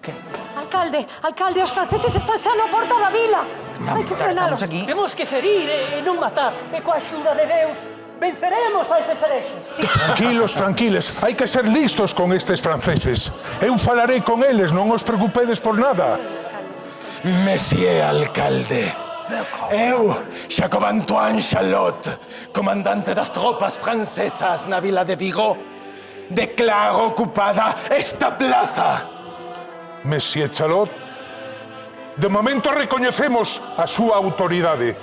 Que? Alcalde, os franceses están xa na porta da vila. Hai que frenalos. Temos que ferir e non matar. E coa axuda de Deus venceremos a estes herexes. Tranquiles. Hai que ser listos con estes franceses. Eu falarei con eles, non os preocupedes por nada. Monsieur alcalde, eu, Jacob Antoine Charlotte, comandante das tropas francesas na vila de Vigo, declaro ocupada esta plaza. Monsieur Chalot, de momento recoñecemos a súa autoridade.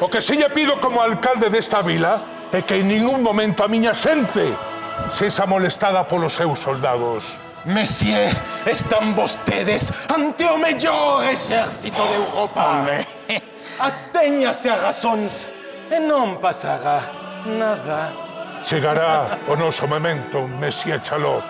O que se lle pido como alcalde desta vila é que en ningún momento a miña xente sexa molestada polos seus soldados. Monsieur, están vostedes ante o mellor exército de Europa. Atéñase a razóns e non pasará nada. Chegará o noso momento, Monsieur Chalot.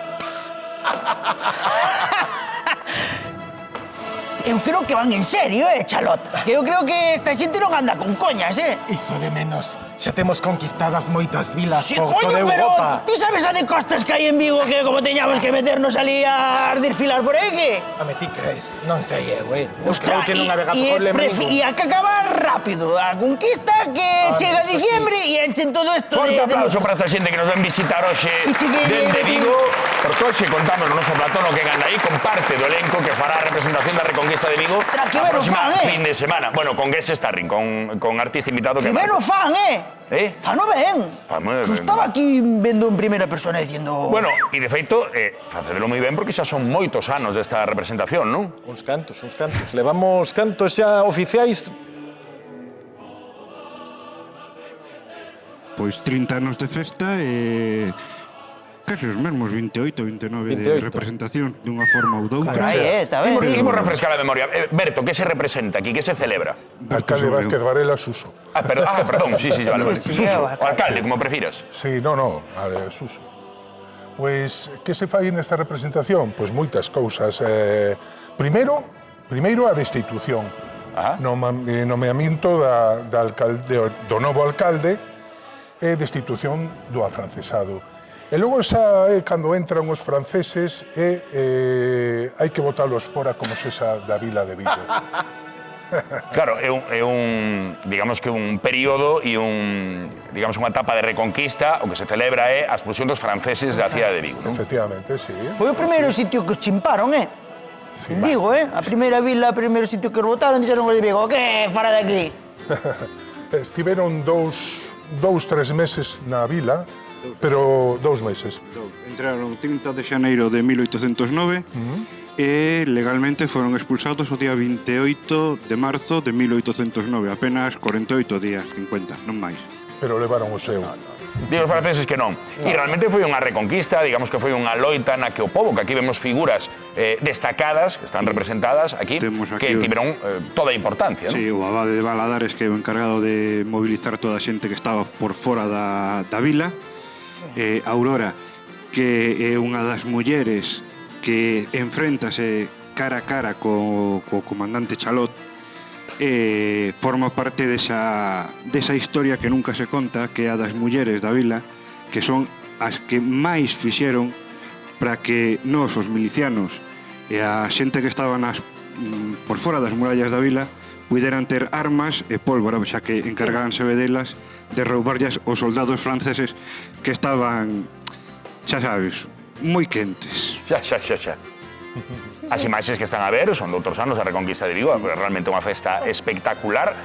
Eu creo que van en serio, Chalot? Eu creo que esta xente non anda con coñas, Iso de menos. Xa temos conquistadas moitas vilas Sí, por coño, toda pero Europa. ti sabes a de costas que hai en Vigo que como teñamos que meternos ali a desfilar por aí, que? Home, ti crees? Non sei eu, Eu creo que non haberá problema ningún. E a que acabar rápido. A conquista que chega eso diciembre e enchen todo isto Forte de aplauso luces. para esta xente que nos ven visitar hoxe dende Vigo, porque hoxe contamos no noso platón o que ganda aí con parte do elenco que fará a representación da Reconquista de Vigo Que a ben o próxima fan, fin de semana. Bueno, con Guest Starring, con artista invitado que... Que ben o fan, Fano ben. Fan moi ben. Que estaba aquí vendo en primeira persona dicindo... Bueno, e de feito, facedelo moi ben porque xa son moitos anos desta representación, non? Uns cantos. Levamos cantos xa oficiais. Pois 30 anos de festa e... casi os mesmos 28, 29 de representación dunha forma ou doutra. Carai, está ben. Imos refrescar a memoria. Berto, que se representa aquí? Que se celebra? Alcalde Vázquez Varela Suso. Perdón, sí, vale. Sí, Suso, vale. o alcalde, como prefiras. Sí, Suso. Pois, que se fai nesta representación? Pois moitas cousas. Primeiro a destitución. Nomeamiento do novo alcalde e destitución do afrancesado. E logo xa cando entran os franceses hai que botalos fora como sexa da vila de Vigo. Claro, é un digamos que un período e digamos unha etapa de reconquista, o que se celebra é a expulsión dos franceses da cidade de Vigo, non? Efectivamente, sí. Foi o primeiro sitio que os chimparon, Sí. En Vigo, A primeira vila, o primeiro sitio que os botaron, dixeron os de Vigo, que fora de aquí? Estiveron 3 meses na vila, pero 2 meses. Entraron o 30 de xaneiro de 1809 e legalmente foron expulsados o día 28 de marzo de 1809, apenas 48 días, 50, non máis. Pero levaron o seu. Digo os franceses que non. E realmente foi unha reconquista, digamos que foi unha loita na que o pobo, que aquí vemos figuras destacadas, que están representadas aquí, que tiveron toda a importancia, non? Sí, o abade de Valadares, que é o encargado de mobilizar toda a xente que estaba por fora da vila. Aurora, que é unha das mulleres que enfréntase cara a cara co comandante Chalot, forma parte desa historia que nunca se conta, que é a das mulleres da vila, que son as que máis fixeron para que nós, os milicianos, e a xente que estaba por fora das murallas da vila, puderan ter armas e pólvora, xa que encargáranse delas de roubarllas os soldados franceses que estaban, xa sabes, moi quentes. Xa. As imaxes que están a ver son de outros anos da Reconquista de Vigo, é realmente unha festa espectacular.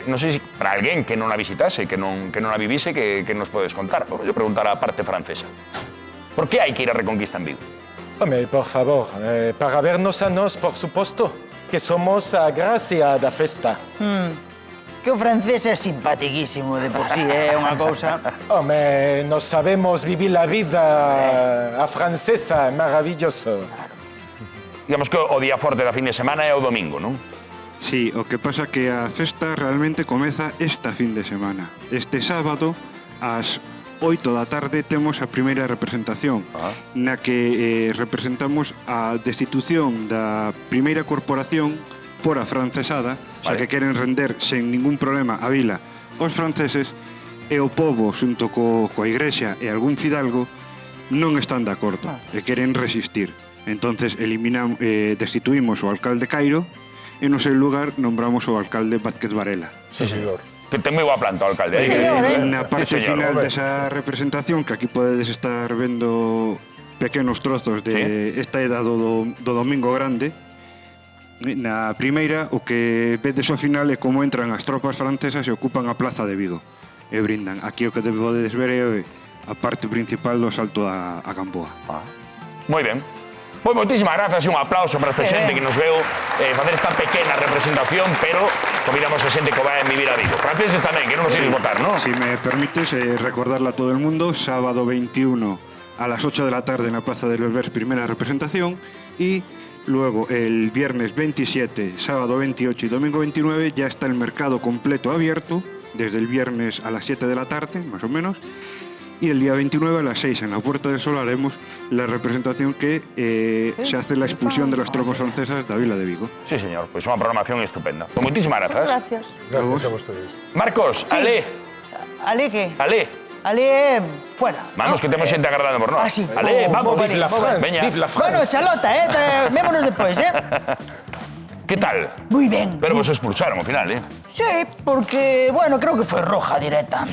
Non sei se para alguén que non a visitase, que non a vivise, que nos podes contar. Vou preguntar a parte francesa. Por que hai que ir a Reconquista en Vigo? Home, por favor, para vernos a nós, por suposto, que somos a gracia da festa. Que o francés é simpatiquísimo de por sí, é unha cousa... Home, nos sabemos vivir a vida a francesa, é maravilloso. Digamos que o día forte da fin de semana é o domingo, non? Sí, o que pasa que a festa realmente comeza esta fin de semana. Este sábado, ás 8 da tarde, temos a primeira representación, na que representamos a destitución da primeira corporación por a francesada, xa que queren render sen ningún problema a vila os franceses, e o pobo, xunto coa igrexa e algún fidalgo, non están de acordo e queren resistir. Entonces destituímos o alcalde Cairo e no seu lugar nombramos o alcalde Vázquez Varela. Sí, señor. Que ten moi boa planta o alcalde. Na parte Sí, señor. final desa representación, que aquí podedes estar vendo pequenos trozos de esta ida do Domingo Grande, na primeira, o que vedes ao final é como entran as tropas francesas e ocupan a plaza de Vigo e brindan. Aquí o que podedes ver é a parte principal do salto a Gamboa. Moi ben. Pois moitísimas grazas e un aplauso para esta xente que nos veu facer esta pequena representación, pero convidamos a xente que vai a vivir a Vigo. Franceses tamén, que non nos ides votar, non? Si me permites recordarla a todo el mundo, sábado 21 a las 8 de la tarde en la Plaza de los Vers, primera representación, y luego el viernes 27, sábado 28 y domingo 29 ya está el mercado completo abierto, desde el viernes a las 7 de la tarde, más o menos, y el día 29 a las 6 en la Puerta del Sol haremos la representación que se hace la expulsión de las tropas francesas de Vila de Vigo. Sí, señor. Pois unha programación estupenda. Pois moitísimas grazas. Gracias. Gracias a ustedes. Marcos, Ale. ¿Ale qué? Ale. Ale, fuera. Vamos, que temos xente agardando por nós. Ah, sí. Ale, vamos. Vive la France, Veña. vive la Bueno, France. Charlota, vémonos después, Que tal? Muy bien. Pero vos expulsaron ao final, Sí, porque, bueno, creo que fue roja directa.